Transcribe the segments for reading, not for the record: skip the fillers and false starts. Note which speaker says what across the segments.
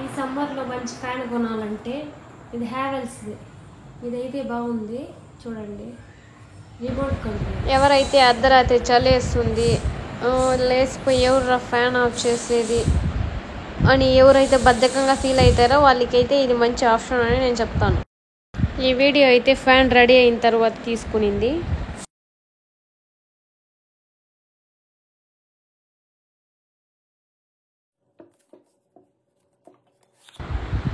Speaker 1: ఈ సమ్మర్లో మంచి ఫ్యాన్ కొనాలంటే ఇది హ్యావెల్స్ది. ఇదైతే బాగుంది చూడండి, రిమోట్ కంట్రోల్. ఎవరైతే అర్ధరాత్రి చలేస్తుంది, లేసిపోయి ఎవరు ఫ్యాన్ ఆఫ్ చేసేది అని ఎవరైతే బద్ధకంగా ఫీల్ అవుతారో వాళ్ళకైతే ఇది మంచి ఆప్షన్ అని నేను చెప్తాను. ఈ వీడియో అయితే ఫ్యాన్ రెడీ అయిన తర్వాత తీసుకునింది.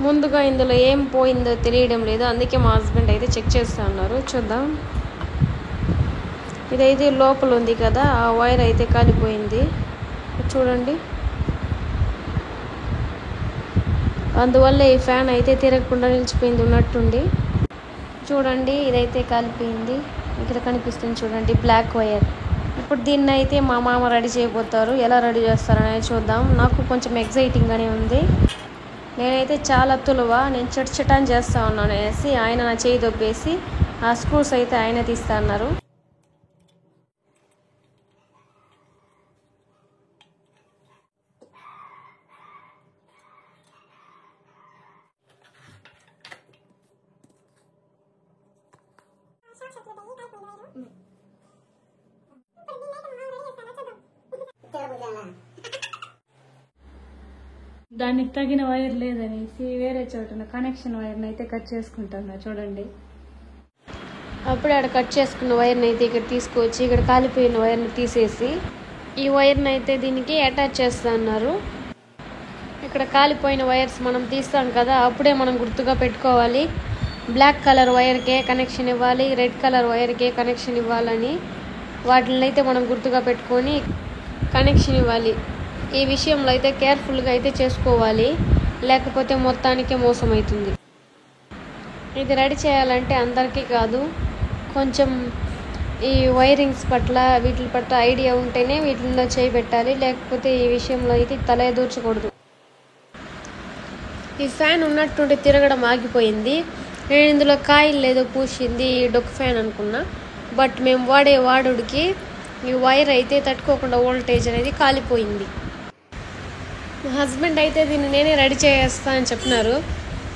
Speaker 1: ముందుగా ఇందులో ఏం పోయిందో తెలియడం లేదు, అందుకే మా హస్బెండ్ అయితే చెక్ చేస్తూ ఉన్నారు. చూద్దాం. ఇదైతే లోపల ఉంది కదా, ఆ వైర్ అయితే కాలిపోయింది చూడండి. అందువల్ల ఈ ఫ్యాన్ అయితే తిరగకుండా నిలిచిపోయింది ఉన్నట్టుండి. చూడండి, ఇదైతే కాలిపోయింది. ఇక్కడ కనిపిస్తుంది చూడండి, బ్లాక్ వైర్. ఇప్పుడు దీన్ని అయితే మా మామ రెడీ చేయబోతారు. ఎలా రెడీ చేస్తారనేది చూద్దాం. నాకు కొంచెం ఎగ్జైటింగ్గానే ఉంది. నేనైతే చాలా నేను చటాన్ చేస్తూ ఉన్నాను అనేసి ఆయన నా చేయి దొబ్బేసి ఆ స్క్రూస్ అయితే ఆయన తీస్తా అన్నారు. దానికి తగిన వైర్ లేదనేసి వేరే చోట కనెక్షన్ వైర్ని అయితే కట్ చేసుకుంటున్నా చూడండి. అప్పుడే ఆడ కట్ చేసుకున్న వైర్ని అయితే ఇక్కడ తీసుకొచ్చి ఇక్కడ కాలిపోయిన వైర్ని తీసేసి ఈ వైర్ని అయితే దీనికి అటాచ్ చేస్తా అన్నారు. ఇక్కడ కాలిపోయిన వైర్స్ మనం తీస్తాం కదా, అప్పుడే మనం గుర్తుగా పెట్టుకోవాలి. బ్లాక్ కలర్ వైర్కే కనెక్షన్ ఇవ్వాలి, రెడ్ కలర్ వైర్కే కనెక్షన్ ఇవ్వాలని వాటిని అయితే మనం గుర్తుగా పెట్టుకొని కనెక్షన్ ఇవ్వాలి. ఈ విషయంలో అయితే కేర్ఫుల్గా అయితే చేసుకోవాలి, లేకపోతే మొత్తానికే మోసం అవుతుంది. ఇది రెడీ చేయాలంటే అందరికీ కాదు, కొంచెం ఈ వైరింగ్స్ పట్ల వీటి పట్ల ఐడియా ఉంటేనే వీటిలో చేయి పెట్టాలి, లేకపోతే ఈ విషయంలో అయితే తల దూర్చకూడదు. ఈ ఫ్యాన్ ఉన్నట్టుండి తిరగడం ఆగిపోయింది. నేను ఇందులో కాయిల్ లేదో పూసింది డొక్కు ఫ్యాన్ అనుకున్నా, బట్ మేము వాడుడికి ఈ వైర్ అయితే తట్టుకోకుండా వోల్టేజ్ అనేది కాలిపోయింది. మా హస్బెండ్ అయితే దీన్ని నేనే రెడీ చేస్తా అని చెప్పినారు,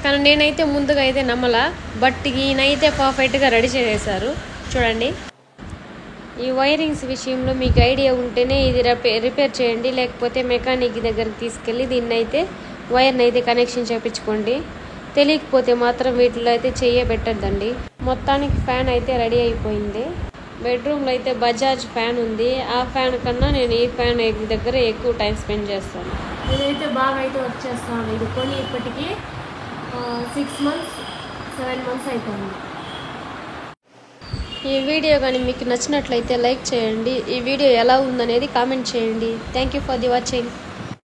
Speaker 1: కానీ నేనైతే ముందుగా అయితే నమ్మలా. బట్ ఈయనైతే పర్ఫెక్ట్గా రెడీ చేసేసారు చూడండి. ఈ వైరింగ్స్ విషయంలో మీకు ఐడియా ఉంటేనే ఇది రిపేర్ చేయండి, లేకపోతే మెకానిక్ దగ్గరికి తీసుకెళ్ళి దీన్ని అయితే వైర్ని అయితే కనెక్షన్ చేయించుకోండి. తెలియకపోతే మాత్రం వీటిలో అయితే పెట్టద్దండి. మొత్తానికి ఫ్యాన్ అయితే రెడీ అయిపోయింది. బెడ్రూమ్లో అయితే బజాజ్ ఫ్యాన్ ఉంది. ఆ ఫ్యాన్ కన్నా నేను ఈ ఫ్యాన్ దగ్గర ఎక్కువ టైం స్పెండ్ చేస్తాను. ఇదైతే బాగా అయితే వర్క్ చేస్తాను. ఇది కొని ఇప్పటికీ 6 months 7 months అయిపోయింది. ఈ వీడియో కానీ మీకు నచ్చినట్లయితే లైక్ చేయండి. ఈ వీడియో ఎలా ఉందనేది కామెంట్ చేయండి. Thank you for the watching.